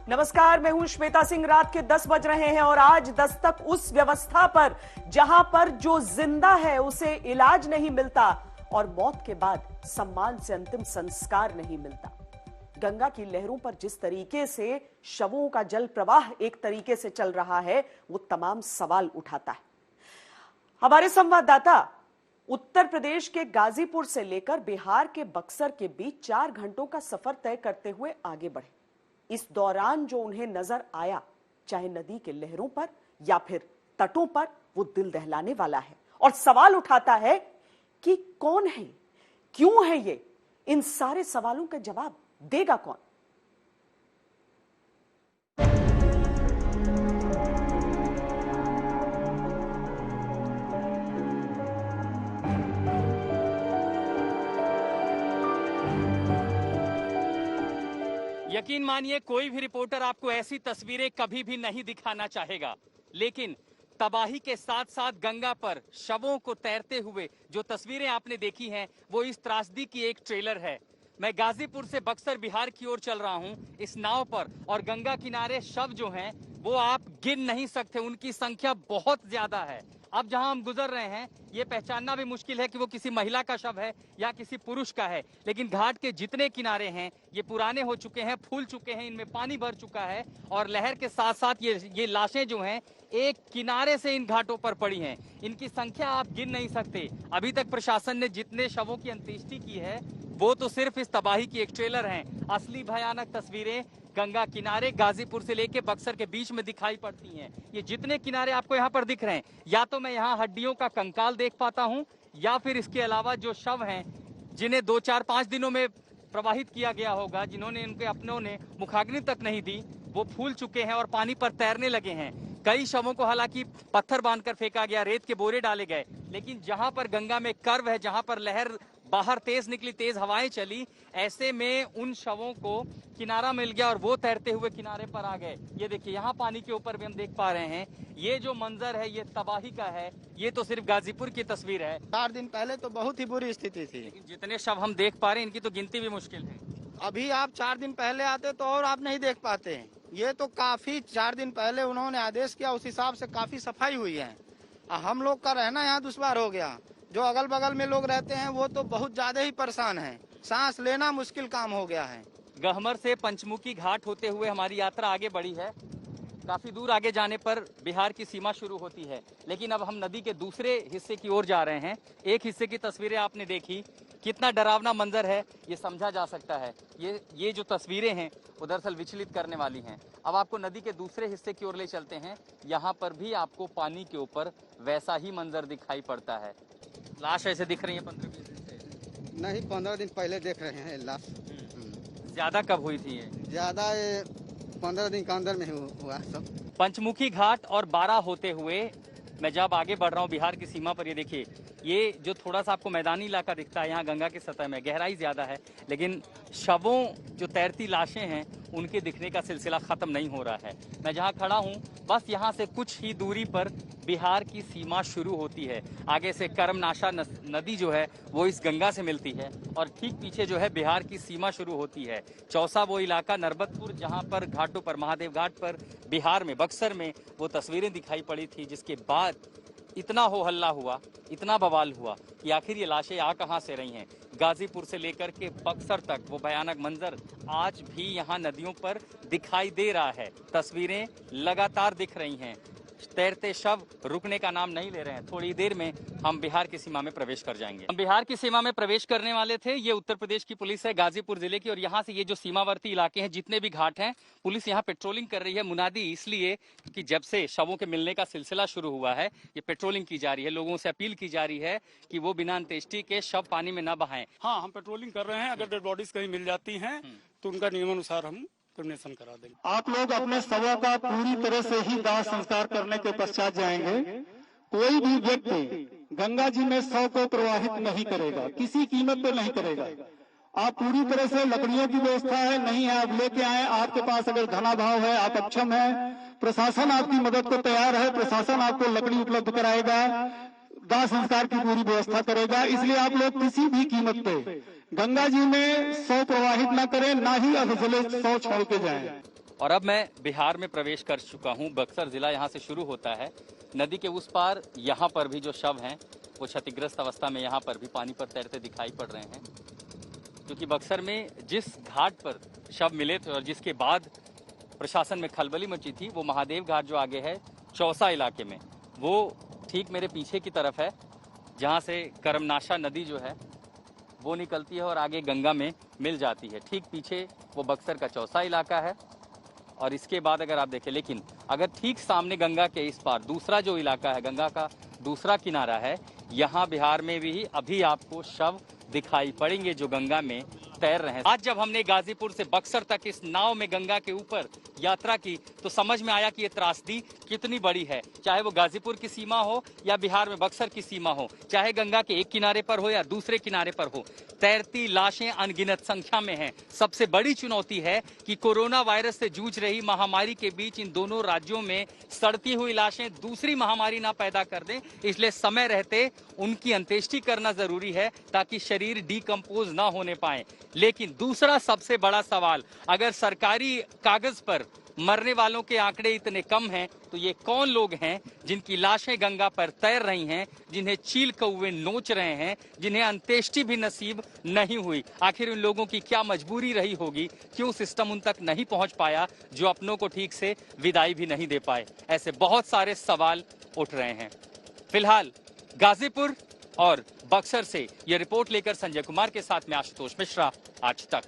नमस्कार, मैं हूं श्वेता सिंह। रात के 10 बज रहे हैं और आज दस्तक उस व्यवस्था पर जहां पर जो जिंदा है उसे इलाज नहीं मिलता और मौत के बाद सम्मान से अंतिम संस्कार नहीं मिलता। गंगा की लहरों पर जिस तरीके से शवों का जल प्रवाह एक तरीके से चल रहा है वो तमाम सवाल उठाता है। हमारे संवाददाता उत्तर प्रदेश के गाजीपुर से लेकर बिहार के बक्सर के बीच 4 घंटों का सफर तय करते हुए आगे बढ़े। इस दौरान जो उन्हें नजर आया, चाहे नदी के लहरों पर या फिर तटों पर, वो दिल दहलाने वाला है और सवाल उठाता है कि कौन है, क्यों है ये। इन सारे सवालों का जवाब देगा कौन? यकीन मानिए कोई भी रिपोर्टर आपको ऐसी तस्वीरें कभी भी नहीं दिखाना चाहेगा, लेकिन तबाही के साथ साथ गंगा पर शवों को तैरते हुए जो तस्वीरें आपने देखी हैं वो इस त्रासदी की एक ट्रेलर है। मैं गाजीपुर से बक्सर बिहार की ओर चल रहा हूं इस नाव पर और गंगा किनारे शव जो हैं वो आप गिन नहीं सकते, उनकी संख्या बहुत ज्यादा है। अब जहां हम गुजर रहे हैं ये पहचानना भी मुश्किल है कि वो किसी महिला का शव है या किसी पुरुष का है, लेकिन घाट के जितने किनारे हैं ये पुराने हो चुके हैं, फूल चुके हैं, इनमें पानी भर चुका है और लहर के साथ साथ ये लाशें जो हैं एक किनारे से इन घाटों पर पड़ी हैं। इनकी संख्या आप गिन नहीं सकते। अभी तक प्रशासन ने जितने शवों की अंत्येष्टि की है वो तो सिर्फ इस तबाही की एक ट्रेलर है। असली भयानक तस्वीरें गंगा किनारे गाजीपुर से लेके बक्सर के बीच में दिखाई पड़ती हैं। ये जितने किनारे आपको यहाँ पर दिख रहे हैं, या तो मैं यहाँ हड्डियों का कंकाल देख पाता हूँ या फिर इसके अलावा जो शव हैं जिन्हें 2, 4, 5 दिनों में प्रवाहित किया गया होगा, जिन्होंने उनके अपनों ने मुखाग्नि तक नहीं दी, वो फूल चुके हैं और पानी पर तैरने लगे हैं। कई शवों को हालांकि पत्थर बांधकर फेंका गया, रेत के बोरे डाले गए, लेकिन जहां पर गंगा में कर्व है, जहां पर लहर बाहर तेज निकली, तेज हवाएं चली, ऐसे में उन शवों को किनारा मिल गया और वो तैरते हुए किनारे पर आ गए। ये देखिए यहाँ पानी के ऊपर भी हम देख पा रहे हैं। ये जो मंजर है ये तबाही का है। ये तो सिर्फ गाजीपुर की तस्वीर है। 4 दिन पहले तो बहुत ही बुरी स्थिति थी, लेकिन जितने शव हम देख पा रहे हैं इनकी तो गिनती भी मुश्किल है। अभी आप 4 दिन पहले आते तो और आप नहीं देख पाते हैं। ये तो काफी 4 दिन पहले उन्होंने आदेश किया, उस हिसाब से काफी सफाई हुई है। हम लोग का रहना यहाँ दुश्वार हो गया। जो अगल बगल में लोग रहते हैं वो तो बहुत ज्यादा ही परेशान हैं। सांस लेना मुश्किल काम हो गया है। गहमर से पंचमुखी घाट होते हुए हमारी यात्रा आगे बढ़ी है। काफी दूर आगे जाने पर बिहार की सीमा शुरू होती है, लेकिन अब हम नदी के दूसरे हिस्से की ओर जा रहे हैं। एक हिस्से की तस्वीरें आपने देखी, कितना डरावना मंजर है ये समझा जा सकता है। ये जो तस्वीरें हैं वो दरअसल विचलित करने वाली हैं। अब आपको नदी के दूसरे हिस्से की ओर ले चलते हैं। यहाँ पर भी आपको पानी के ऊपर वैसा ही मंजर दिखाई पड़ता है। लाश ऐसे दिख रही है 15-20 दिन से? नहीं, 15 दिन पहले देख रहे हैं लाश। ज्यादा कब हुई थी ये? ज्यादा 15 दिन के अंदर में हुआ सब। पंचमुखी घाट और 12 होते हुए मैं जब आगे बढ़ रहा हूँ बिहार की सीमा पर, ये देखिए ये जो थोड़ा सा आपको मैदानी इलाका दिखता है, यहाँ गंगा की सतह में गहराई ज्यादा है, लेकिन शवों जो तैरती लाशें हैं उनके दिखने का सिलसिला खत्म नहीं हो रहा है। मैं जहाँ खड़ा हूँ बस यहाँ से कुछ ही दूरी पर बिहार की सीमा शुरू होती है। आगे से करमनाशा नदी जो है वो इस गंगा से मिलती है और ठीक पीछे जो है बिहार की सीमा शुरू होती है। चौसा वो इलाका, नरबतपुर, जहाँ पर घाटों पर, महादेव घाट पर बिहार में, बक्सर में वो तस्वीरें दिखाई पड़ी थी, जिसके बाद इतना हो हल्ला हुआ, इतना बवाल हुआ कि आखिर ये लाशें आ कहां से रही हैं। गाजीपुर से लेकर के बक्सर तक वो भयानक मंजर आज भी यहाँ नदियों पर दिखाई दे रहा है। तस्वीरें लगातार दिख रही हैं। तैरते शव रुकने का नाम नहीं ले रहे हैं। थोड़ी देर में हम बिहार की सीमा में प्रवेश कर जाएंगे। हम बिहार की सीमा में प्रवेश करने वाले थे। ये उत्तर प्रदेश की पुलिस है, गाजीपुर जिले की, और यहाँ से ये जो सीमावर्ती इलाके हैं, जितने भी घाट हैं, पुलिस यहाँ पेट्रोलिंग कर रही है। मुनादी इसलिए कि जब से शवों के मिलने का सिलसिला शुरू हुआ है ये पेट्रोलिंग की जा रही है। लोगों से अपील की जा रही है कि वो बिना अंत्येष्टि के शव पानी में न बहाएं। हाँ, हम पेट्रोलिंग कर रहे हैं। अगर डेड बॉडीज कहीं मिल जाती हैं तो उनका नियमानुसार हम डोनेशन करा देंगे। आप लोग अपने शवों का पूरी तरह से ही दाह संस्कार करने के पश्चात जाएंगे। कोई भी व्यक्ति गंगा जी में शव को प्रवाहित नहीं करेगा, किसी कीमत पे नहीं करेगा। आप पूरी तरह से, लकड़ियों की व्यवस्था है, नहीं है आप लेके आए। आपके पास अगर धनाभाव है, आप अक्षम है, प्रशासन आपकी मदद को तैयार है। प्रशासन आपको लकड़ी उपलब्ध कराएगा, दाह संस्कार की पूरी व्यवस्था करेगा। इसलिए आप लोग किसी भी कीमत पे गंगा जी में शव प्रवाहित ना करें, ना ही अधजले शव छोड़ के जाएं। और अब मैं बिहार में प्रवेश कर चुका हूं। बक्सर जिला यहां से शुरू होता है। नदी के उस पार यहां पर भी जो शव हैं वो क्षतिग्रस्त अवस्था में यहां पर भी पानी पर तैरते दिखाई पड़ रहे हैं, क्योंकि बक्सर में जिस घाट पर शव मिले थे और जिसके बाद प्रशासन में खलबली मची थी, वो महादेव घाट जो आगे है चौसा इलाके में, वो ठीक मेरे पीछे की तरफ है, जहां से करमनाशा नदी जो है वो निकलती है और आगे गंगा में मिल जाती है। ठीक पीछे वो बक्सर का चौसा इलाका है और इसके बाद अगर आप देखें, लेकिन अगर ठीक सामने गंगा के इस पार दूसरा जो इलाका है, गंगा का दूसरा किनारा है, यहाँ बिहार में भी अभी आपको शव दिखाई पड़ेंगे जो गंगा में तैर रहे हैं। आज जब हमने गाजीपुर से बक्सर तक इस नाव में गंगा के ऊपर यात्रा की तो समझ में आया कि ये त्रासदी कितनी बड़ी है। चाहे वो गाजीपुर की सीमा हो या बिहार में बक्सर की सीमा हो, चाहे गंगा के एक किनारे पर हो या दूसरे किनारे पर हो, तैरती लाशें अनगिनत संख्या में हैं। सबसे बड़ी चुनौती है कि कोरोना वायरस से जूझ रही महामारी के बीच इन दोनों राज्यों में सड़ती हुई लाशें दूसरी महामारी ना पैदा कर दें, इसलिए समय रहते उनकी अंत्येष्टि करना जरूरी है ताकि शरीर डिकम्पोज ना होने पाए। लेकिन दूसरा सबसे बड़ा सवाल, अगर सरकारी कागज पर मरने वालों के आंकड़े इतने कम हैं तो ये कौन लोग हैं जिनकी लाशें गंगा पर तैर रही हैं, जिन्हें चील कौवे नोच रहे हैं, जिन्हें अंत्येष्टि भी नसीब नहीं हुई? आखिर उन लोगों की क्या मजबूरी रही होगी? क्यों सिस्टम उन तक नहीं पहुंच पाया जो अपनों को ठीक से विदाई भी नहीं दे पाए? ऐसे बहुत सारे सवाल उठ रहे हैं। फिलहाल गाजीपुर और बक्सर से यह रिपोर्ट लेकर संजय कुमार के साथ में आशुतोष मिश्रा, आज तक।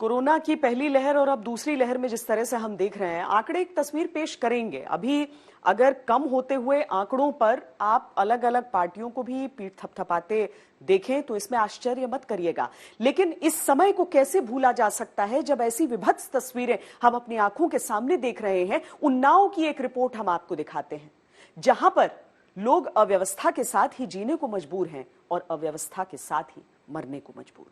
कोरोना की पहली लहर और अब दूसरी लहर में जिस तरह से हम देख रहे हैं, आंकड़े एक तस्वीर पेश करेंगे। अभी अगर कम होते हुए आंकड़ों पर आप अलग अलग पार्टियों को भी पीठ थपथपाते देखें तो इसमें आश्चर्य मत करिएगा, लेकिन इस समय को कैसे भूला जा सकता है जब ऐसी विभत्स तस्वीरें हम अपनी आंखों के सामने देख रहे हैं। उन्नाव की एक रिपोर्ट हम आपको दिखाते हैं, जहां पर लोग अव्यवस्था के साथ ही जीने को मजबूर हैं और अव्यवस्था के साथ ही मरने को मजबूर।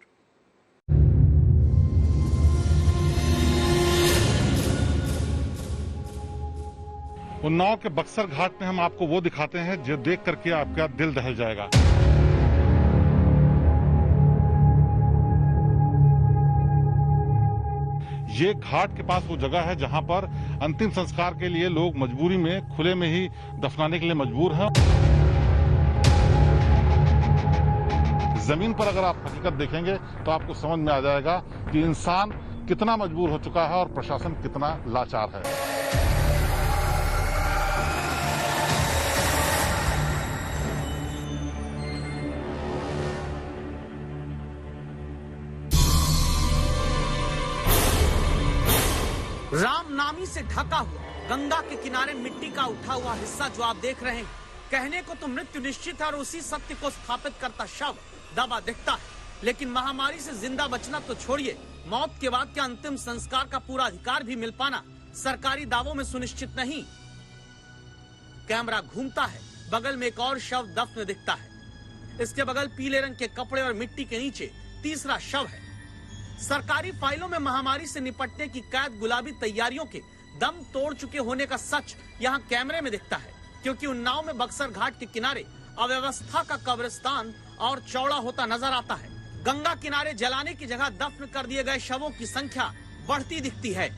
उन्नाव के बक्सर घाट में हम आपको वो दिखाते हैं जो देख करके आपका दिल दहल जाएगा। ये घाट के पास वो जगह है जहां पर अंतिम संस्कार के लिए लोग मजबूरी में खुले में ही दफनाने के लिए मजबूर हैं। जमीन पर अगर आप हकीकत देखेंगे तो आपको समझ में आ जाएगा कि इंसान कितना मजबूर हो चुका है और प्रशासन कितना लाचार है। रामनामी से ढका हुआ गंगा के किनारे मिट्टी का उठा हुआ हिस्सा जो आप देख रहे हैं, कहने को तो मृत्यु निश्चित है और उसी सत्य को स्थापित करता शव दबा दिखता है। लेकिन महामारी से जिंदा बचना तो छोड़िए, मौत के बाद के अंतिम संस्कार का पूरा अधिकार भी मिल पाना सरकारी दावों में सुनिश्चित नहीं। कैमरा घूमता है, बगल में एक और शव दफ्न दिखता है। इसके बगल पीले रंग के कपड़े और मिट्टी के नीचे तीसरा शव है। सरकारी फाइलों में महामारी से निपटने की कैद गुलाबी तैयारियों के दम तोड़ चुके होने का सच यहाँ कैमरे में दिखता है, क्योंकि उन्नाव में बक्सर घाट के किनारे अव्यवस्था का कब्रिस्तान और चौड़ा होता नजर आता है। गंगा किनारे जलाने की जगह दफन कर दिए गए शवों की संख्या बढ़ती दिखती है।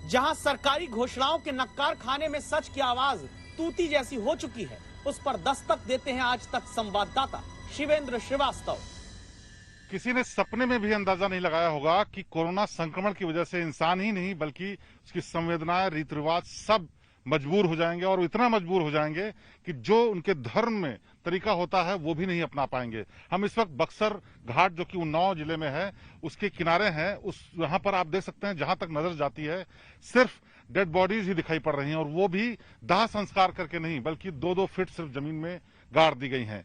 जहां सरकारी घोषणाओं के नक्कार खाने में सच की आवाज तूती जैसी हो चुकी है, उस पर दस्तक देते हैं आज तक संवाददाता शिवेंद्र श्रीवास्तव। किसी ने सपने में भी अंदाजा नहीं लगाया होगा कि कोरोना संक्रमण की वजह से इंसान ही नहीं बल्कि उसकी संवेदनाएं, रीति रिवाज सब मजबूर हो जाएंगे और इतना मजबूर हो जाएंगे कि जो उनके धर्म में तरीका होता है वो भी नहीं अपना पाएंगे। हम इस वक्त बक्सर घाट जो कि उन्नाव जिले में है उसके किनारे हैं। उस यहाँ पर आप देख सकते हैं जहां तक नजर जाती है सिर्फ डेड बॉडीज ही दिखाई पड़ रही हैं और वो भी दाह संस्कार करके नहीं बल्कि 2-2 फीट सिर्फ जमीन में गाड़ दी गई हैं।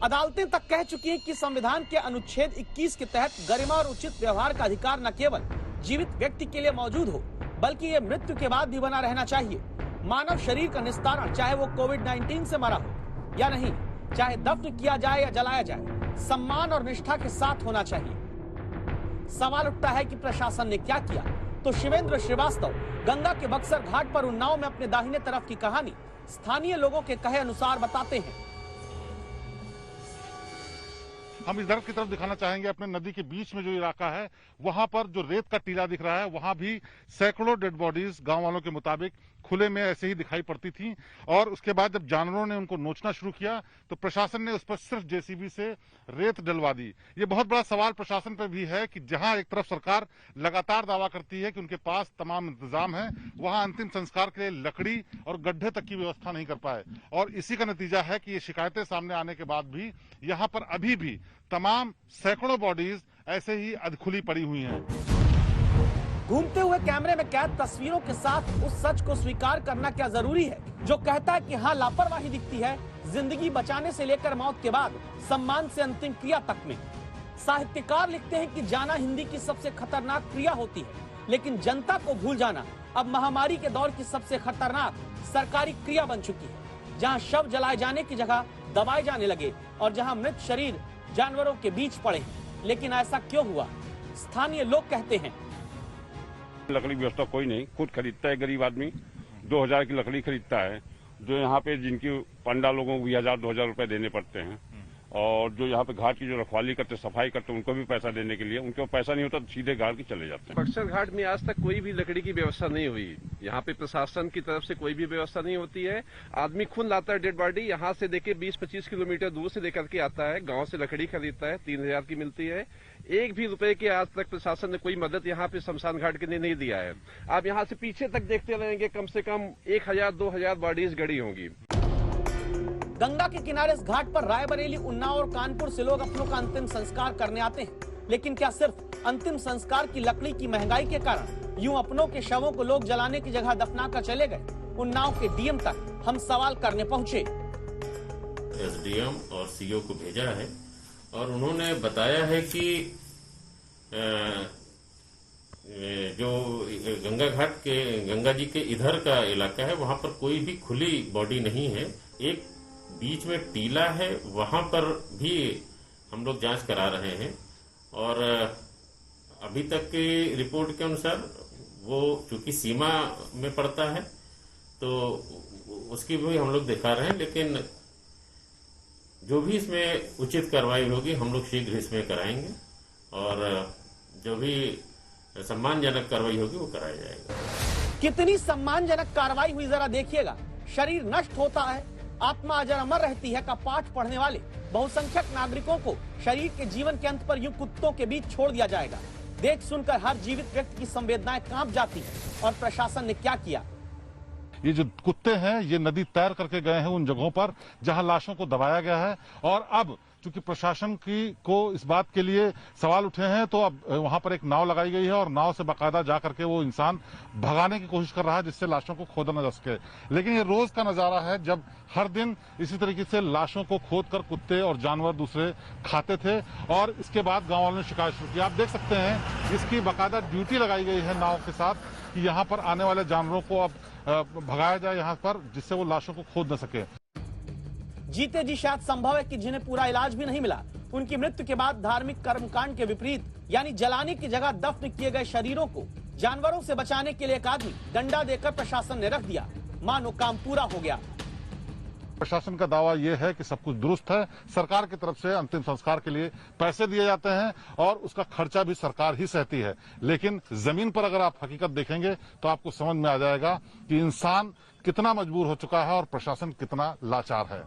अदालतें तक कह चुकी हैं कि संविधान के अनुच्छेद 21 के तहत गरिमा और उचित व्यवहार का अधिकार न केवल जीवित व्यक्ति के लिए मौजूद हो बल्कि ये मृत्यु के बाद भी बना रहना चाहिए। मानव शरीर का निस्तारण चाहे वो कोविड-19 से मरा हो या नहीं, चाहे दफन किया जाए या जलाया जाए, सम्मान और निष्ठा के साथ होना चाहिए। सवाल उठता है कि प्रशासन ने क्या किया? तो शिवेंद्र श्रीवास्तव गंगा के बक्सर घाट पर उन्नाव में अपने दाहिने तरफ की कहानी स्थानीय लोगों के कहे अनुसार बताते हैं। हम इधर की तरफ दिखाना चाहेंगे, अपने नदी के बीच में जो इलाका है वहां पर जो रेत का टीला दिख रहा है, वहां भी सैकड़ों डेड बॉडीज गांव वालों के मुताबिक खुले में ऐसे ही दिखाई पड़ती थी। और उसके बाद जब जानवरों ने उनको नोचना शुरू किया तो प्रशासन ने उस पर सिर्फ जेसीबी से रेत डलवा दी। ये बहुत बड़ा सवाल प्रशासन पर भी है कि जहां एक तरफ सरकार लगातार दावा करती है कि उनके पास तमाम इंतजाम है, वहां अंतिम संस्कार के लिए लकड़ी और गड्ढे तक की व्यवस्था नहीं कर पाए। और इसी का नतीजा है कि ये शिकायतें सामने आने के बाद भी यहाँ पर अभी भी तमाम सैकड़ों बॉडीज ऐसे ही अधखुली पड़ी हुई हैं। घूमते हुए कैमरे में कैद तस्वीरों के साथ उस सच को स्वीकार करना क्या जरूरी है जो कहता है कि हाँ, लापरवाही दिखती है जिंदगी बचाने से लेकर मौत के बाद सम्मान से अंतिम क्रिया तक में। साहित्यकार लिखते हैं कि जाना हिंदी की सबसे खतरनाक क्रिया होती है, लेकिन जनता को भूल जाना अब महामारी के दौर की सबसे खतरनाक सरकारी क्रिया बन चुकी है। जहां शव जलाए जाने की जगह दबाए जाने लगे और जहां मृत शरीर जानवरों के बीच पड़े। लेकिन ऐसा क्यों हुआ? स्थानीय लोग कहते हैं लकड़ी व्यवस्था कोई नहीं, खुद खरीदता है गरीब आदमी, 2000 की लकड़ी खरीदता है। जो यहाँ पे जिनकी पंडा लोगों को भी 1000-2000 रुपए देने पड़ते हैं, और जो यहाँ पे घाट की जो रखवाली करते, सफाई करते, उनको भी पैसा देने के लिए, उनको पैसा नहीं होता तो सीधे घाट के चले जाते हैं। बक्सर घाट में आज तक कोई भी लकड़ी की व्यवस्था नहीं हुई। यहाँ पे प्रशासन की तरफ से कोई भी व्यवस्था नहीं होती है। आदमी खुद लाता है डेड बॉडी, यहाँ से देखिए 20-25 किलोमीटर दूर से लेकर के आता है, गाँव से लकड़ी खरीदता है, 3000 की मिलती है। एक भी रुपए की आज तक प्रशासन ने कोई मदद यहाँ पे शमशान घाट के लिए नहीं दिया है। आप यहाँ से पीछे तक देखते रहेंगे, कम से कम 1000-2000 बॉडीज गड़ी होंगी। गंगा के किनारे इस घाट पर रायबरेली, उन्नाव और कानपुर से लोग अपनों का अंतिम संस्कार करने आते हैं। लेकिन क्या सिर्फ अंतिम संस्कार की लकड़ी की महंगाई के कारण यूं अपनों के शवों को लोग जलाने की जगह दफना कर चले गए? उन्नाव के डीएम तक हम सवाल करने पहुंचे। एसडीएम और सीओ को भेजा है और उन्होंने बताया है कि जो गंगा घाट के, गंगा जी के इधर का इलाका है, वहां पर कोई भी खुली बॉडी नहीं है। एक बीच में टीला है, वहां पर भी हम लोग जांच करा रहे हैं और अभी तक की रिपोर्ट के अनुसार वो चूंकि सीमा में पड़ता है तो उसकी भी हम लोग दिखा रहे हैं। लेकिन जो भी इसमें उचित कार्रवाई होगी हम लोग शीघ्र इसमें कराएंगे और जो भी सम्मानजनक कार्रवाई होगी वो कराया जाएगा। कितनी सम्मानजनक कार्रवाई हुई जरा देखिएगा। शरीर नष्ट होता है, आत्मा अजर अमर रहती है का पाठ पढ़ने वाले बहुसंख्यक नागरिकों को शरीर के जीवन के अंत पर यूं कुत्तों के बीच छोड़ दिया जाएगा। देख सुनकर हर जीवित व्यक्ति की संवेदनाएं कांप जाती हैं। और प्रशासन ने क्या किया? ये जो कुत्ते हैं ये नदी तैर करके गए हैं उन जगहों पर जहां लाशों को दबाया गया है। और अब चूंकि प्रशासन को इस बात के लिए सवाल उठे हैं तो अब वहां पर एक नाव लगाई गई है और नाव से बाकायदा जा करके वो इंसान भगाने की कोशिश कर रहा है जिससे लाशों को खोदा न जा सके। लेकिन ये रोज का नजारा है जब हर दिन इसी तरीके से लाशों को खोद कर कुत्ते और जानवर दूसरे खाते थे और इसके बाद गाँव वालों ने शिकायत शुरू की। आप देख सकते हैं इसकी बाकायदा ड्यूटी लगाई गई है नाव के साथ कि यहाँ पर आने वाले जानवरों को अब भगाया जाए यहाँ पर, जिससे वो लाशों को खोद न सके। जीते जी शायद संभव है कि जिन्हें पूरा इलाज भी नहीं मिला, उनकी मृत्यु के बाद धार्मिक कर्मकांड के विपरीत यानी जलाने की जगह दफन किए गए शरीरों को जानवरों से बचाने के लिए एक आदमी डंडा देकर प्रशासन ने रख दिया। मानो काम पूरा हो गया। प्रशासन का दावा यह है कि सब कुछ दुरुस्त है, सरकार की तरफ से अंतिम संस्कार के लिए पैसे दिए जाते हैं और उसका खर्चा भी सरकार ही सहती है। लेकिन जमीन पर अगर आप हकीकत देखेंगे तो आपको समझ में आ जाएगा कि इंसान कितना मजबूर हो चुका है और प्रशासन कितना लाचार है।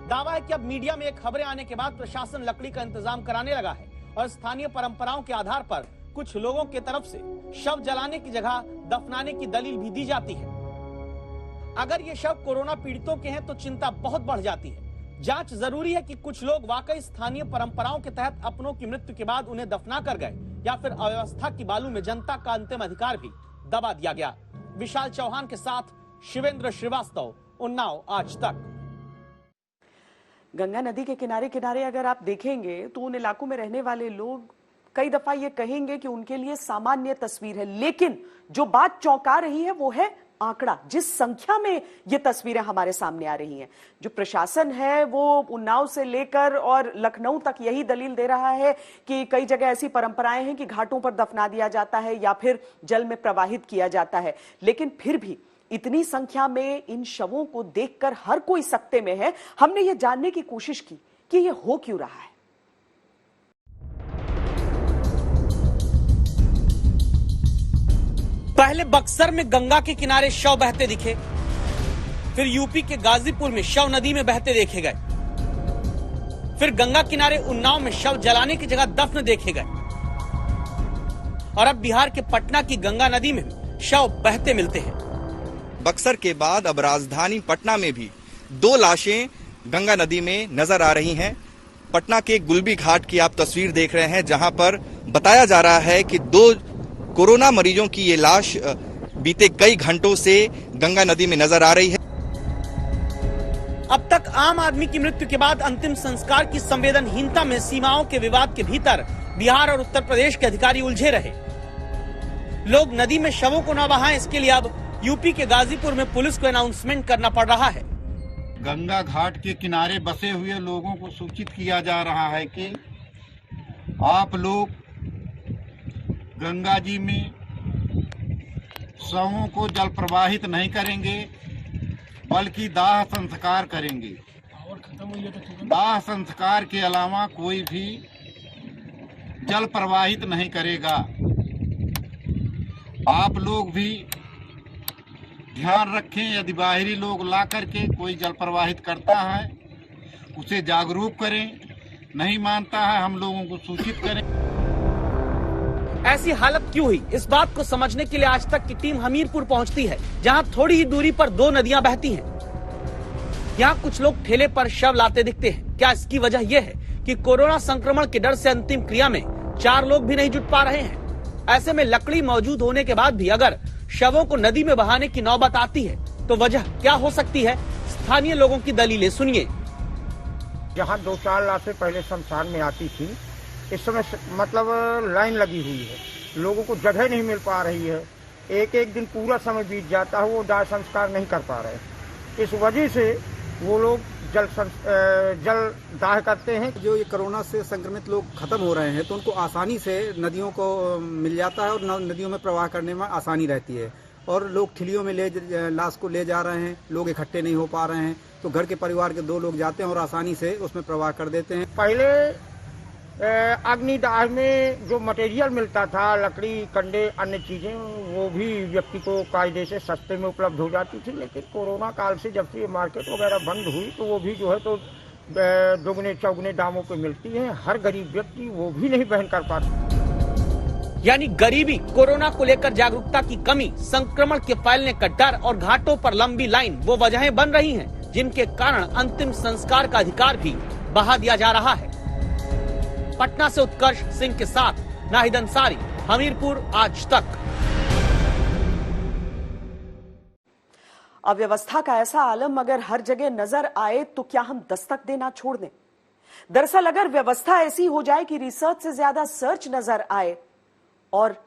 दावा है कि अब मीडिया में एक खबरें आने के बाद प्रशासन लकड़ी का इंतजाम कराने लगा है और स्थानीय परंपराओं के आधार पर कुछ लोगों की तरफ से शव जलाने की जगह दफनाने की दलील भी दी जाती है। अगर ये शव कोरोना पीड़ितों के हैं तो चिंता बहुत बढ़ जाती है। जांच जरूरी है कि कुछ लोग वाकई स्थानीय परंपराओं के तहत अपनों की मृत्यु के बाद उन्हें दफना कर गए या फिर अव्यवस्था की बालू में जनता का अंतिम अधिकार भी दबा दिया गया। विशाल चौहान के साथ शिवेंद्र श्रीवास्तव, उन्नाव आज तक। गंगा नदी के किनारे किनारे अगर आप देखेंगे तो उन इलाकों में रहने वाले लोग कई दफा ये कहेंगे कि उनके लिए सामान्य तस्वीर है, लेकिन जो बात चौंका रही है वो है आंकड़ा। जिस संख्या में ये तस्वीरें हमारे सामने आ रही हैं, जो प्रशासन है वो उन्नाव से लेकर और लखनऊ तक यही दलील दे रहा है कि कई जगह ऐसी परंपराएं हैं कि घाटों पर दफना दिया जाता है या फिर जल में प्रवाहित किया जाता है। लेकिन फिर भी इतनी संख्या में इन शवों को देखकर हर कोई सकते में है। हमने ये जानने की कोशिश की कि ये हो क्यों रहा है। पहले बक्सर में गंगा के किनारे शव बहते दिखे, फिर यूपी के गाजीपुर में शव नदी में बहते देखे गए, फिर गंगा किनारे उन्नाव में शव जलाने की जगह दफन देखे गए और अब बिहार के पटना की गंगा नदी में शव बहते मिलते हैं। बक्सर के बाद अब राजधानी पटना में भी 2 लाशें गंगा नदी में नजर आ रही हैं। पटना के गुलबी घाट की आप तस्वीर देख रहे हैं, जहां पर बताया जा रहा है कि 2 कोरोना मरीजों की ये लाश बीते कई घंटों से गंगा नदी में नजर आ रही है। अब तक आम आदमी की मृत्यु के बाद अंतिम संस्कार की संवेदनहीनता में सीमाओं के विवाद के भीतर बिहार और उत्तर प्रदेश के अधिकारी उलझे रहे। लोग नदी में शवों को न बहाएं, इसके लिए अब यूपी के गाजीपुर में पुलिस को अनाउंसमेंट करना पड़ रहा है। गंगा घाट के किनारे बसे हुए लोगों को सूचित किया जा रहा है कि आप लोग गंगा जी में शवों को जल प्रवाहित नहीं करेंगे, बल्कि दाह संस्कार करेंगे। दाह संस्कार के अलावा कोई भी जल प्रवाहित नहीं करेगा। आप लोग भी ध्यान रखें, यदि बाहरी लोग ला करके कोई जल प्रवाहित करता है उसे जागरूक करें, नहीं मानता है हम लोगों को सूचित करें। ऐसी हालत क्यों हुई, इस बात को समझने के लिए आज तक की टीम हमीरपुर पहुंचती है, जहां थोड़ी ही दूरी पर 2 नदियां बहती हैं। यहाँ कुछ लोग ठेले पर शव लाते दिखते हैं। क्या इसकी वजह यह है कि कोरोना संक्रमण के डर से अंतिम क्रिया में 4 लोग भी नहीं जुट पा रहे हैं? ऐसे में लकड़ी मौजूद होने के बाद भी अगर शवों को नदी में बहाने की नौबत आती है तो वजह क्या हो सकती है? स्थानीय लोगों की दलीलें सुनिए। जहाँ 2-4 लाशें पहले शमशान में आती थी, इस समय मतलब लाइन लगी हुई है, लोगों को जगह नहीं मिल पा रही है। एक दिन पूरा समय बीत जाता है, वो दाह संस्कार नहीं कर पा रहे। इस वजह से वो लोग जल दाह करते हैं। जो ये कोरोना से संक्रमित लोग खत्म हो रहे हैं तो उनको आसानी से नदियों को मिल जाता है और नदियों में प्रवाह करने में आसानी रहती है, और लोग ठिलियों में लाश को ले जा रहे हैं। लोग इकट्ठे नहीं हो पा रहे हैं तो घर के परिवार के 2 लोग जाते हैं और आसानी से उसमें प्रवाह कर देते हैं। पहले अग्निदाह में जो मटेरियल मिलता था, लकड़ी, कंडे, अन्य चीजें, वो भी व्यक्ति को कायदे से सस्ते में उपलब्ध हो जाती थी। लेकिन कोरोना काल से जब से ये मार्केट वगैरह बंद हुई तो वो भी जो है तो दोगुने चौगुने दामों पे मिलती है। हर गरीब व्यक्ति वो भी नहीं वहन कर पाता। यानी गरीबी, कोरोना को लेकर जागरूकता की कमी, संक्रमण के फैलने का डर और घाटों पर लंबी लाइन वो वजहें बन रही हैं जिनके कारण अंतिम संस्कार का अधिकार भी बहा दिया जा रहा है। पटना से उत्कर्ष सिंह के साथ नाहिद अंसारी, हमीरपुर, आज तक। अव्यवस्था का ऐसा आलम अगर हर जगह नजर आए तो क्या हम दस्तक देना छोड़ दें? दरअसल अगर व्यवस्था ऐसी हो जाए कि रिसर्च से ज्यादा सर्च नजर आए और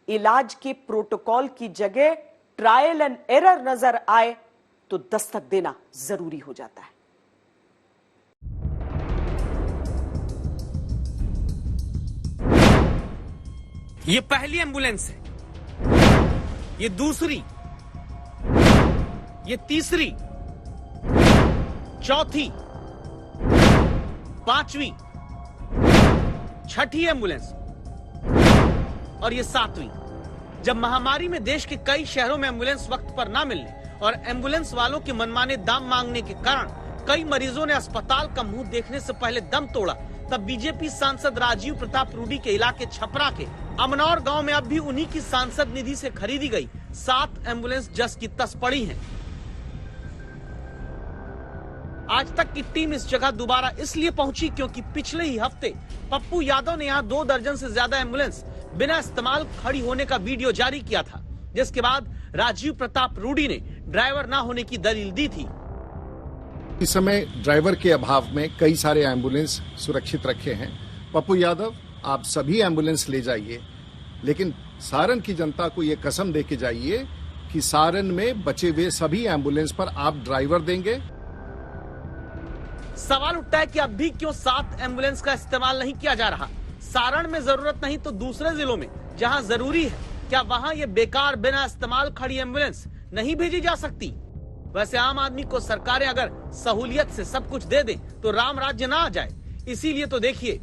इलाज के प्रोटोकॉल की जगह ट्रायल एंड एरर नजर आए तो दस्तक देना जरूरी हो जाता है। ये पहली एम्बुलेंस है, ये दूसरी, ये तीसरी, चौथी, 5वीं, 6ठी एम्बुलेंस और ये 7वीं। जब महामारी में देश के कई शहरों में एम्बुलेंस वक्त पर ना मिलने और एम्बुलेंस वालों के मनमाने दाम मांगने के कारण कई मरीजों ने अस्पताल का मुंह देखने से पहले दम तोड़ा, तब बीजेपी सांसद राजीव प्रताप रूडी के इलाके छपरा के अमनौर गांव में अब भी उन्हीं की सांसद निधि से खरीदी गई 7 एम्बुलेंस जस की तस पड़ी हैं। आज तक की टीम इस जगह दोबारा इसलिए पहुंची क्योंकि पिछले ही हफ्ते पप्पू यादव ने यहां 2 दर्जन से ज्यादा एम्बुलेंस बिना इस्तेमाल खड़ी होने का वीडियो जारी किया था, जिसके बाद राजीव प्रताप रूडी ने ड्राइवर ना होने की दलील दी थी। इस समय ड्राइवर के अभाव में कई सारे एम्बुलेंस सुरक्षित रखे हैं। पप्पू यादव, आप सभी एम्बुलेंस ले जाइए, लेकिन सारण की जनता को ये कसम दे के जाइए कि सारण में बचे हुए सभी एम्बुलेंस पर आप ड्राइवर देंगे। सवाल उठता है कि अब भी क्यों 7 एम्बुलेंस का इस्तेमाल नहीं किया जा रहा? सारण में जरूरत नहीं तो दूसरे जिलों में जहां जरूरी है, क्या वहां ये बेकार बिना इस्तेमाल खड़ी एम्बुलेंस नहीं भेजी जा सकती? वैसे आम आदमी को सरकारें अगर सहूलियत से सब कुछ दे दें तो राम राज्य ना आ जाए। इसीलिए तो देखिए,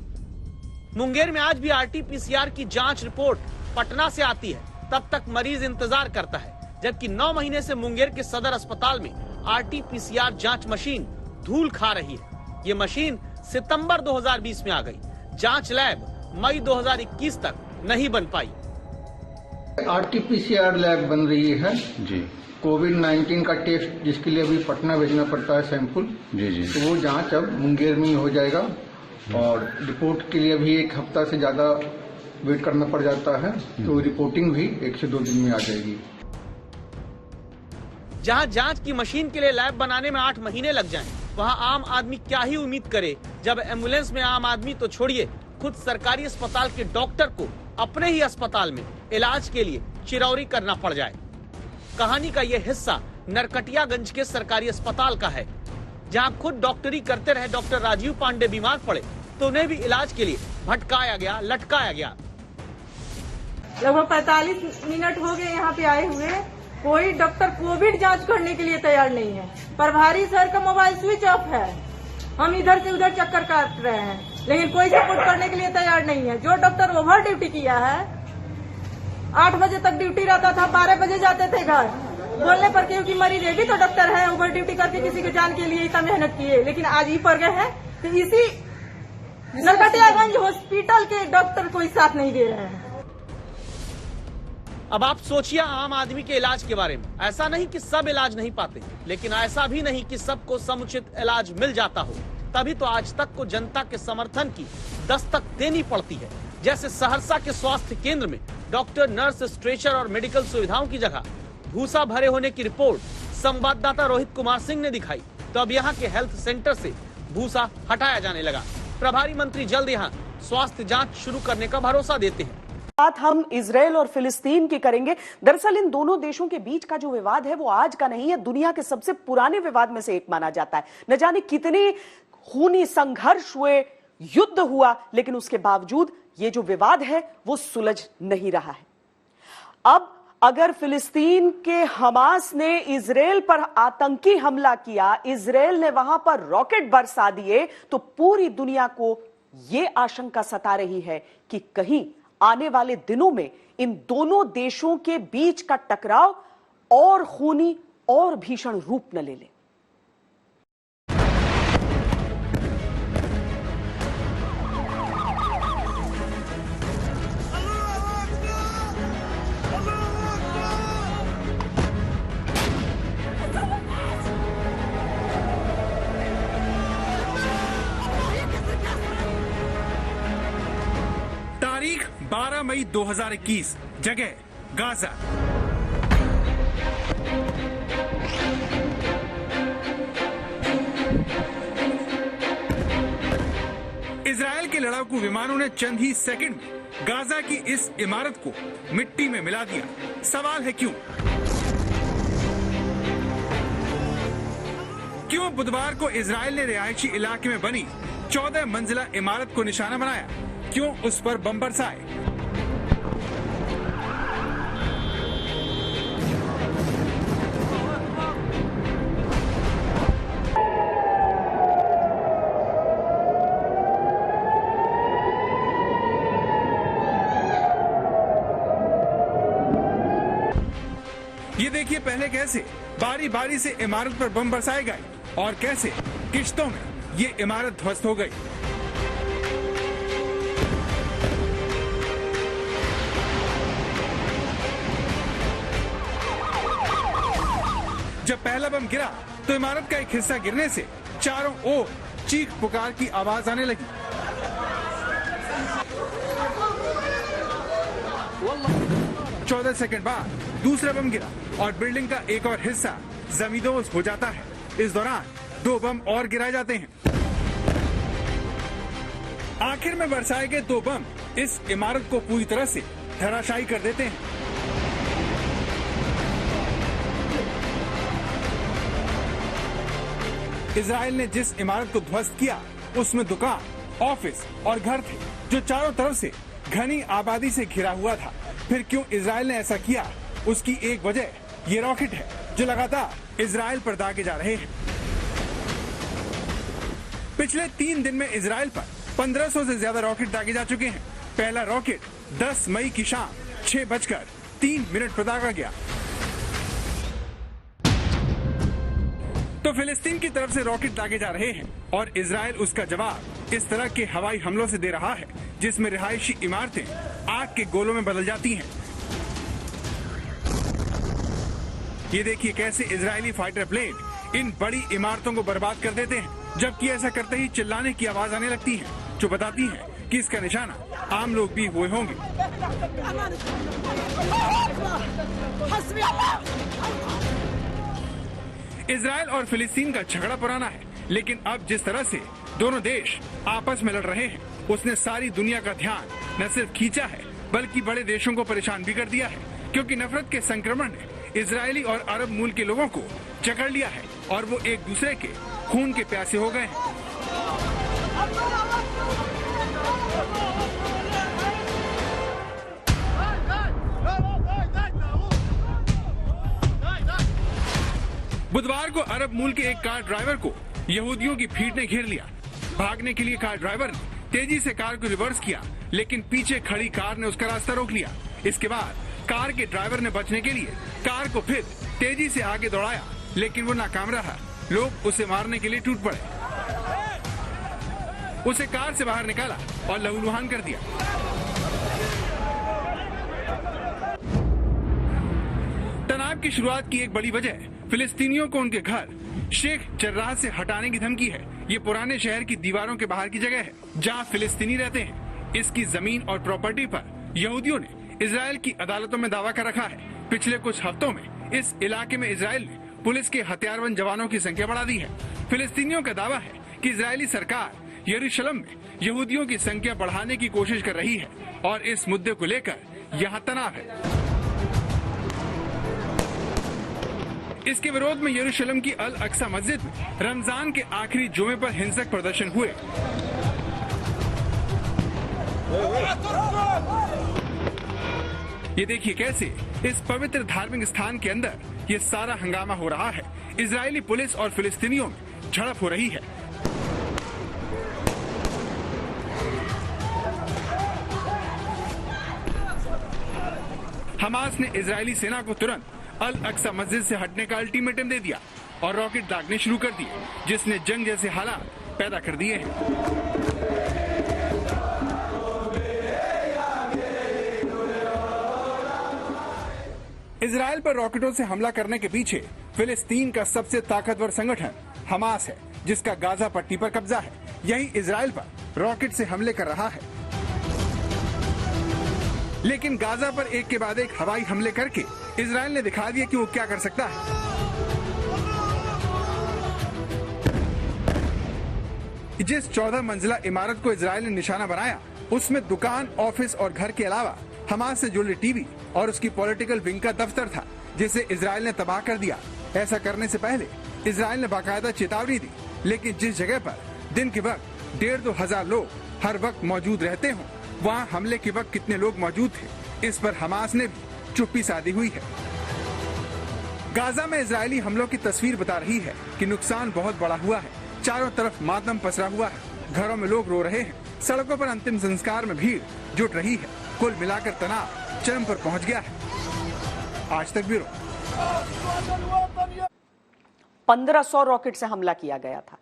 मुंगेर में आज भी RT-PCR की जांच रिपोर्ट पटना से आती है, तब तक मरीज इंतजार करता है, जबकि 9 महीने से मुंगेर के सदर अस्पताल में RT-PCR जांच मशीन धूल खा रही है। ये मशीन सितंबर 2020 में आ गई, जांच लैब मई 2021 तक नहीं बन पाई। RT-PCR लैब बन रही है जी। कोविड-19 का टेस्ट जिसके लिए अभी पटना भेजना पड़ता है सैंपल जी, तो वो जांच अब मुंगेर में ही हो जाएगा और रिपोर्ट के लिए भी 1 हफ्ता से ज्यादा वेट करना पड़ जाता है, तो रिपोर्टिंग भी 1 से 2 दिन में आ जाएगी। जहां जांच की मशीन के लिए लैब बनाने में 8 महीने लग जाएं, वहां आम आदमी क्या ही उम्मीद करे जब एम्बुलेंस में आम आदमी तो छोड़िए, खुद सरकारी अस्पताल के डॉक्टर को अपने ही अस्पताल में इलाज के लिए चिरौरी करना पड़ जाए। कहानी का ये हिस्सा नरकटियागंज के सरकारी अस्पताल का है, जहां खुद डॉक्टरी करते रहे डॉक्टर राजीव पांडे बीमार पड़े तो उन्हें भी इलाज के लिए भटकाया गया, लटकाया गया। लगभग 45 मिनट हो गए यहाँ पे आए हुए, कोई डॉक्टर कोविड जांच करने के लिए तैयार नहीं है। प्रभारी सर का मोबाइल स्विच ऑफ है, हम इधर से उधर चक्कर काट रहे हैं, लेकिन कोई सपोर्ट करने के लिए तैयार नहीं है। जो डॉक्टर ओवर ड्यूटी किया है, 8 बजे तक ड्यूटी रहता था, 12 बजे जाते थे घर। बोलने पर क्योंकि मरीज भी तो डॉक्टर है, ओवर ड्यूटी करके किसी की जान के लिए इतना मेहनत किए, लेकिन आज ही पड़ गए हैं तो इसी नरकटियागंज हॉस्पिटल के डॉक्टर कोई साथ नहीं दे रहे हैं। अब आप सोचिए आम आदमी के इलाज के बारे में। ऐसा नहीं कि सब इलाज नहीं पाते, लेकिन ऐसा भी नहीं कि सबको समुचित इलाज मिल जाता हो। तभी तो आज तक को जनता के समर्थन की दस्तक देनी पड़ती है। जैसे सहरसा के स्वास्थ्य केंद्र में डॉक्टर, नर्स, स्ट्रेचर और मेडिकल सुविधाओं की जगह भूसा भरे होने की रिपोर्ट संवाददाता रोहित कुमार सिंह ने दिखाई, तो अब यहाँ के हेल्थ सेंटर से भूसा हटाया जाने लगा। प्रभारी मंत्री जल्द यहाँ स्वास्थ्य जांच शुरू करने का भरोसा देते हैं। बात हम इजराइल और फिलिस्तीन की करेंगे। दरअसल इन दोनों देशों के बीच का जो विवाद है वो आज का नहीं है, दुनिया के सबसे पुराने विवाद में से एक माना जाता है। न जाने कितने खूनी संघर्ष हुए, युद्ध हुआ, लेकिन उसके बावजूद ये जो विवाद है वो सुलझ नहीं रहा है। अब अगर फिलिस्तीन के हमास ने इजराइल पर आतंकी हमला किया, इजराइल ने वहां पर रॉकेट बरसा दिए, तो पूरी दुनिया को यह आशंका सता रही है कि कहीं आने वाले दिनों में इन दोनों देशों के बीच का टकराव और खूनी और भीषण रूप न ले ले। तारीख 12 मई 2021, जगह गाजा। इजराइल के लड़ाकू विमानों ने चंद ही सेकंड में गाजा की इस इमारत को मिट्टी में मिला दिया। सवाल है क्यों बुधवार को इजराइल ने रिहायशी इलाके में बनी 14 मंजिला इमारत को निशाना बनाया? क्यों उस पर बम बरसाए? ये देखिए पहले कैसे बारी बारी से इमारत पर बम बरसाए गए और कैसे किश्तों में ये इमारत ध्वस्त हो गई। जब पहला बम गिरा तो इमारत का एक हिस्सा गिरने से चारों ओर चीख पुकार की आवाज आने लगी। 14 सेकंड बाद दूसरा बम गिरा और बिल्डिंग का एक और हिस्सा जमींदोज हो जाता है। इस दौरान 2 बम और गिराए जाते हैं। आखिर में बरसाए गए 2 बम इस इमारत को पूरी तरह से धराशायी कर देते हैं। इजराइल ने जिस इमारत को ध्वस्त किया उसमें दुकान, ऑफिस और घर थे जो चारों तरफ से घनी आबादी से घिरा हुआ था। फिर क्यों इजराइल ने ऐसा किया? उसकी एक वजह ये रॉकेट है जो लगातार इजराइल पर दागे जा रहे हैं। पिछले 3 दिन में इजराइल पर 1500 से ज्यादा रॉकेट दागे जा चुके हैं। पहला रॉकेट 10 मई की शाम 6:05 3 मिनट बताया गया। तो फिलिस्तीन की तरफ से रॉकेट दागे जा रहे हैं और इजराइल उसका जवाब इस तरह के हवाई हमलों से दे रहा है जिसमें रिहायशी इमारतें आग के गोलों में बदल जाती हैं। ये देखिए कैसे इजरायली फाइटर प्लेन इन बड़ी इमारतों को बर्बाद कर देते हैं, जबकि ऐसा करते ही चिल्लाने की आवाज आने लगती है जो बताती है कि इसका निशाना आम लोग भी हुए होंगे। इजराइल और फिलिस्तीन का झगड़ा पुराना है, लेकिन अब जिस तरह से दोनों देश आपस में लड़ रहे हैं उसने सारी दुनिया का ध्यान न सिर्फ खींचा है बल्कि बड़े देशों को परेशान भी कर दिया है, क्योंकि नफरत के संक्रमण ने इजरायली और अरब मूल के लोगों को जकड़ लिया है और वो एक दूसरे के खून के प्यासे हो गए हैं। बुधवार को अरब मूल के एक कार ड्राइवर को यहूदियों की भीड़ ने घेर लिया। भागने के लिए कार ड्राइवर ने तेजी से कार को रिवर्स किया, लेकिन पीछे खड़ी कार ने उसका रास्ता रोक लिया। इसके बाद कार के ड्राइवर ने बचने के लिए कार को फिर तेजी से आगे दौड़ाया, लेकिन वो नाकाम रहा। लोग उसे मारने के लिए टूट पड़े। उसे कार से बाहर निकाला और लहूलुहान कर दिया। तनाव की शुरुआत की एक बड़ी वजह फिलिस्तीनियों को उनके घर शेख जर्राह से हटाने की धमकी है। ये पुराने शहर की दीवारों के बाहर की जगह है जहां फिलिस्तीनी रहते हैं। इसकी जमीन और प्रॉपर्टी पर यहूदियों ने इजराइल की अदालतों में दावा कर रखा है। पिछले कुछ हफ्तों में इस इलाके में इजराइल ने पुलिस के हथियारबंद जवानों की संख्या बढ़ा दी है। फिलिस्तीनियों का दावा है कि इजरायली सरकार यरूशलेम में यहूदियों की संख्या बढ़ाने की कोशिश कर रही है और इस मुद्दे को लेकर यहाँ तनाव है। इसके विरोध में यरूशलेम की अल अक्सा मस्जिद में रमजान के आखिरी जुमे पर हिंसक प्रदर्शन हुए। ये देखिए कैसे इस पवित्र धार्मिक स्थान के अंदर ये सारा हंगामा हो रहा है। इजरायली पुलिस और फिलिस्तीनियों में झड़प हो रही है। हमास ने इजरायली सेना को तुरंत अल अक्सा मस्जिद से हटने का अल्टीमेटम दे दिया और रॉकेट दागने शुरू कर दिए, जिसने जंग जैसे हालात पैदा कर दिए हैं। इजराइल पर रॉकेटों से हमला करने के पीछे फिलिस्तीन का सबसे ताकतवर संगठन हमास है, जिसका गाजा पट्टी पर कब्जा है। यही इजराइल पर रॉकेट से हमले कर रहा है। लेकिन गाजा पर एक के बाद एक हवाई हमले करके इजराइल ने दिखा दिया कि वो क्या कर सकता है। जिस 14 मंजिला इमारत को इजराइल ने निशाना बनाया उसमें दुकान, ऑफिस और घर के अलावा हमास से जुड़े टीवी और उसकी पॉलिटिकल विंग का दफ्तर था, जिसे इजराइल ने तबाह कर दिया। ऐसा करने से पहले इजराइल ने बाकायदा चेतावनी दी, लेकिन जिस जगह पर दिन के वक्त 1,500-2 हजार लोग हर वक्त मौजूद रहते हों, वहाँ हमले के वक्त कितने लोग मौजूद थे, इस पर हमास ने भी चुप्पी साधी हुई है। गाजा में इजरायली हमलों की तस्वीर बता रही है कि नुकसान बहुत बड़ा हुआ है। चारों तरफ मातम पसरा हुआ है। घरों में लोग रो रहे हैं। सड़कों पर अंतिम संस्कार में भीड़ जुट रही है। कुल मिलाकर तनाव चरम पर पहुंच गया है। आज तक ब्यूरो। 1500 रॉकेट से हमला किया गया था।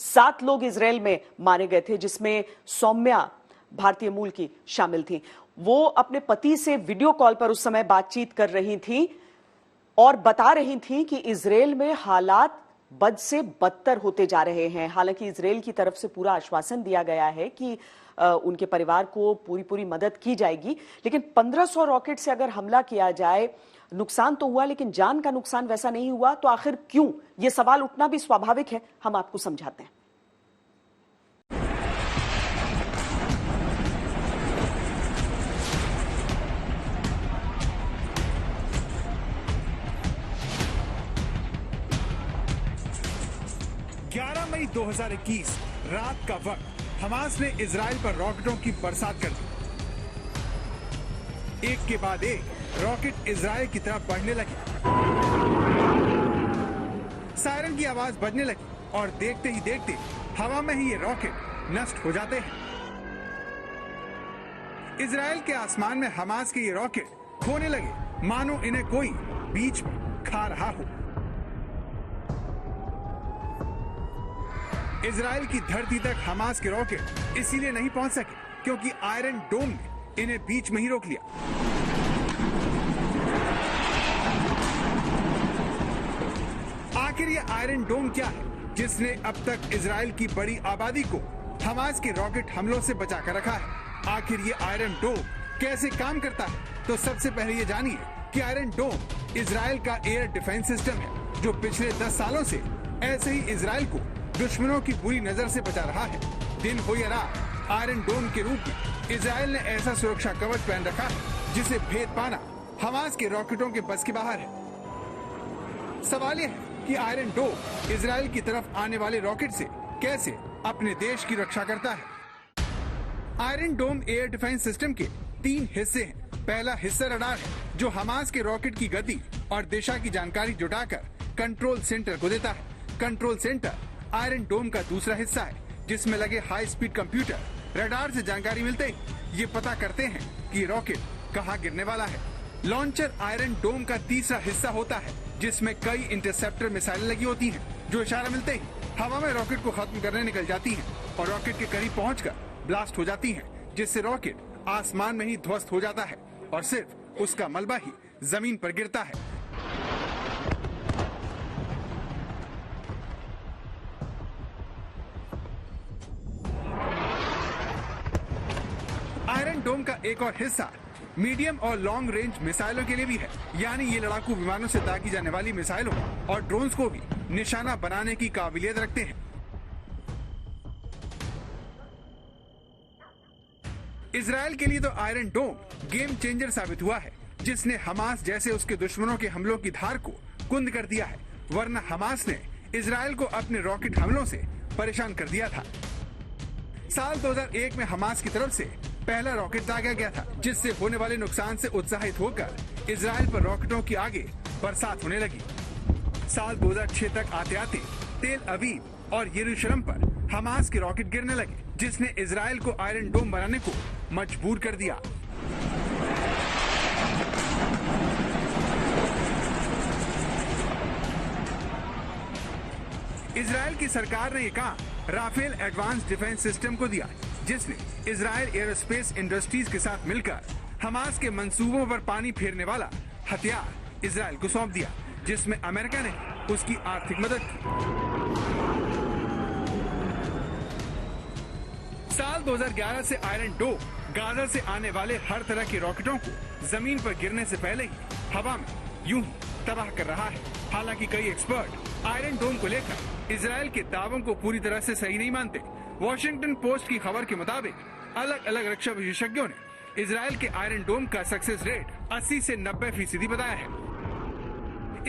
7 लोग इजराइल में मारे गए थे, जिसमें सौम्या भारतीय मूल की शामिल थी। वो अपने पति से वीडियो कॉल पर उस समय बातचीत कर रही थी और बता रही थी कि इजराइल में हालात बद से बदतर होते जा रहे हैं। हालांकि इजराइल की तरफ से पूरा आश्वासन दिया गया है कि उनके परिवार को पूरी मदद की जाएगी, लेकिन 1500 रॉकेट से अगर हमला किया जाए, नुकसान तो हुआ लेकिन जान का नुकसान वैसा नहीं हुआ, तो आखिर क्यों? यह सवाल उठना भी स्वाभाविक है। हम आपको समझाते हैं। मई 2021 रात का वक्त हमास ने इजराइल पर रॉकेटों की बरसात कर दी। एक के बाद एक रॉकेट इजराइल की तरफ बढ़ने लगे। सायरन की आवाज बजने लगी और देखते ही देखते हवा में ही ये रॉकेट नष्ट हो जाते हैं। इजराइल के आसमान में हमास के ये रॉकेट खोने लगे मानो इन्हें कोई बीच में खा रहा हो। इजराइल की धरती तक हमास के रॉकेट इसीलिए नहीं पहुंच सके क्योंकि आयरन डोम ने इन्हें बीच में ही रोक लिया। आखिर ये आयरन डोम क्या है जिसने अब तक इजराइल की बड़ी आबादी को हमास के रॉकेट हमलों से बचा कर रखा है? आखिर ये आयरन डोम कैसे काम करता है? तो सबसे पहले ये जानिए कि आयरन डोम इजराइल का एयर डिफेंस सिस्टम है जो पिछले 10 सालों से ऐसे ही इजराइल को दुश्मनों की बुरी नजर से बचा रहा है। दिन हो या रात, आयरन डोम के रूप में इजराइल ने ऐसा सुरक्षा कवच पहन रखा है जिसे भेद पाना हमास के रॉकेटों के बस के बाहर है। सवाल यह है कि आयरन डोम इजराइल की तरफ आने वाले रॉकेट से कैसे अपने देश की रक्षा करता है। आयरन डोम एयर डिफेंस सिस्टम के 3 हिस्से हैं। पहला हिस्सा रडार है जो हमास के रॉकेट की गति और दिशा की जानकारी जुटाकर कंट्रोल सेंटर को देता है। कंट्रोल सेंटर आयरन डोम का दूसरा हिस्सा है जिसमें लगे हाई स्पीड कंप्यूटर रडार से जानकारी मिलते ही ये पता करते हैं कि रॉकेट कहाँ गिरने वाला है। लॉन्चर आयरन डोम का तीसरा हिस्सा होता है जिसमें कई इंटरसेप्टर मिसाइलें लगी होती हैं जो इशारा मिलते ही हवा में रॉकेट को खत्म करने निकल जाती हैं और रॉकेट के करीब पहुंचकर ब्लास्ट हो जाती हैं, जिससे रॉकेट आसमान में ही ध्वस्त हो जाता है और सिर्फ उसका मलबा ही जमीन पर गिरता है। आयरन डोम का एक और हिस्सा मीडियम और लॉन्ग रेंज मिसाइलों के लिए भी है, यानी ये लड़ाकू विमानों से दागी जाने वाली मिसाइलों और ड्रोन्स को भी निशाना बनाने की काबिलियत रखते हैं। इजराइल के लिए तो आयरन डोम गेम चेंजर साबित हुआ है जिसने हमास जैसे उसके दुश्मनों के हमलों की धार को कुंद कर दिया है, वरना हमास ने इजराइल को अपने रॉकेट हमलों से परेशान कर दिया था। साल 2001 में हमास की तरफ से पहला रॉकेट दागा गया था जिससे होने वाले नुकसान से उत्साहित होकर इजराइल पर रॉकेटों की आगे बरसात होने लगी। साल 2006 तक आते आते तेल अवीव और यरूशलेम पर हमास के रॉकेट गिरने लगे जिसने इजराइल को आयरन डोम बनाने को मजबूर कर दिया। इजराइल की सरकार ने ये काम राफेल एडवांस डिफेंस सिस्टम को दिया जिसने इजराइल एरोस्पेस इंडस्ट्रीज के साथ मिलकर हमास के मंसूबों पर पानी फेरने वाला हथियार इजराइल को सौंप दिया, जिसमें अमेरिका ने उसकी आर्थिक मदद की। साल 2011 से आयरन डोम गाजा से आने वाले हर तरह के रॉकेटों को जमीन पर गिरने से पहले ही हवा में यूं ही तबाह कर रहा है। हालांकि कई एक्सपर्ट आयरन डोम को लेकर इजराइल के दावों को पूरी तरह से सही नहीं मानते। वॉशिंगटन पोस्ट की खबर के मुताबिक अलग अलग रक्षा विशेषज्ञों ने इजराइल के आयरन डोम का सक्सेस रेट 80 से 90% बताया है।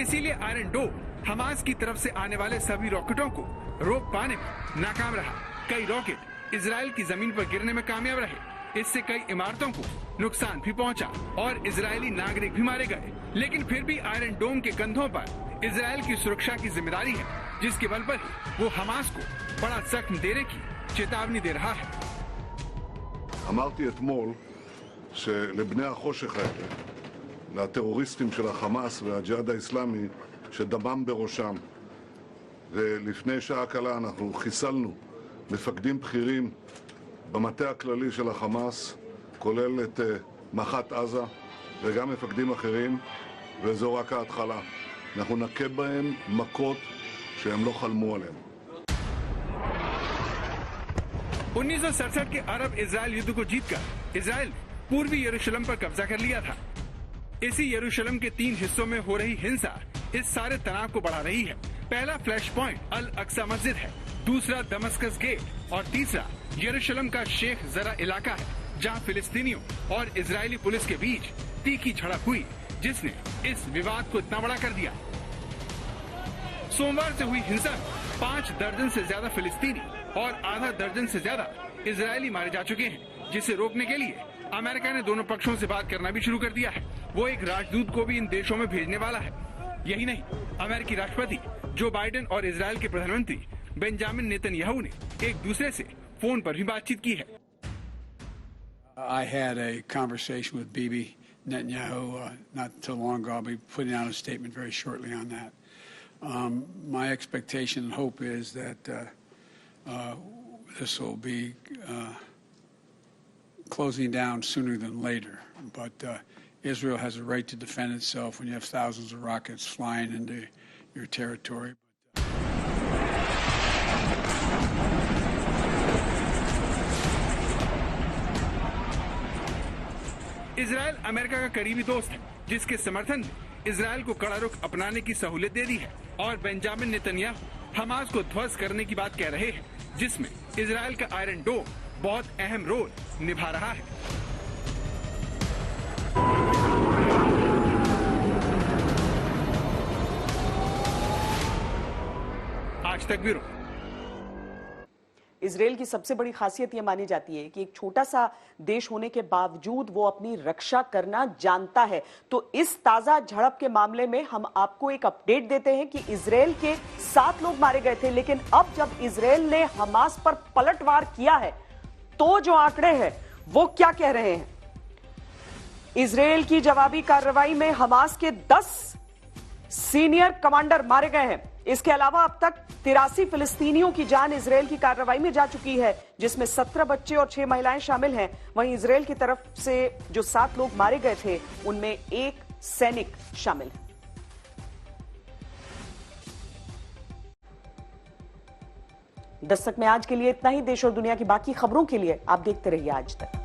इसीलिए आयरन डोम हमास की तरफ से आने वाले सभी रॉकेटों को रोक पाने में नाकाम रहा। कई रॉकेट इजराइल की जमीन पर गिरने में कामयाब रहे। इससे कई इमारतों को नुकसान भी पहुंचा और इजरायली नागरिक भी मारे गए। लेकिन फिर भी आयरन डोम के कंधों पर इजराइल की सुरक्षा की जिम्मेदारी है, जिसके बल पर वो हमास को बड़ा जख्म देने की चेतावनी दे रहा है। אמרתי אתמול שלבני החושך האלה, לטרוריסטים של החמאס והג'יהאד האסלאמי, שדמם בראשם, ולפני שעה קלה אנחנו חיסלנו מפקדים בכירים במטה הכללי של החמאס, כולל את מח"ט עזה וגם מפקדים אחרים, וזו רק ההתחלה. אנחנו נכה בהם מכות שהם לא חלמו עליהם. 1967 के अरब इजराइल युद्ध को जीतकर इजराइल पूर्वी यरूशलेम पर कब्जा कर लिया था। इसी यरूशलेम के 3 हिस्सों में हो रही हिंसा इस सारे तनाव को बढ़ा रही है। पहला फ्लैश पॉइंट अल अक्सा मस्जिद है, दूसरा दमस्कस गेट और तीसरा यरूशलेम का शेख जरा इलाका है, जहां फिलिस्तीनियों और इजरायली पुलिस के बीच तीखी झड़प हुई, जिसने इस विवाद को इतना बड़ा कर दिया। सोमवार से हुई हिंसा में 5 दर्जन से ज्यादा फिलिस्तीनी और आधा दर्जन से ज्यादा इजरायली मारे जा चुके हैं, जिसे रोकने के लिए अमेरिका ने दोनों पक्षों से बात करना भी शुरू कर दिया है। वो एक राजदूत को भी इन देशों में भेजने वाला है। यही नहीं, अमेरिकी राष्ट्रपति जो बाइडेन और इजराइल के प्रधानमंत्री बेंजामिन नेतन्याहू ने एक दूसरे से फोन पर भी बातचीत की है। I had a conversation with Bibi Netanyahu. Not too long ago, I'll be putting out a statement very shortly on that. My expectation and hope is that this will be closing down sooner than later. But Israel has a right to defend itself when you have thousands of rockets flying into your territory. Israel America का करीबी दोस्त है, जिसके समर्थन में Israel को कड़ा रुख अपनाने की सहूलियत दे दी है और बेंजामिन नेतन्याहू हमास को ध्वस्त करने की बात कह रहे हैं, जिसमें इजराइल का आयरन डोम बहुत अहम रोल निभा रहा है। आज तक ब्यूरो। इजराइल की सबसे बड़ी खासियत यह मानी जाती है कि एक छोटा सा देश होने के बावजूद वो अपनी रक्षा करना जानता है। तो इस ताजा झड़प के मामले में हम आपको एक अपडेट देते हैं कि इजराइल के 7 लोग मारे गए थे, लेकिन अब जब इजराइल ने हमास पर पलटवार किया है तो जो आंकड़े हैं वो क्या कह रहे हैं। इजराइल की जवाबी कार्रवाई में हमास के 10 सीनियर कमांडर मारे गए हैं। इसके अलावा अब तक 83 फिलिस्तीनियों की जान इजराइल की कार्रवाई में जा चुकी है, जिसमें 17 बच्चे और 6 महिलाएं शामिल हैं। वहीं इजराइल की तरफ से जो 7 लोग मारे गए थे उनमें 1 सैनिक शामिल है। दस्तक में आज के लिए इतना ही। देश और दुनिया की बाकी खबरों के लिए आप देखते रहिए आज तक।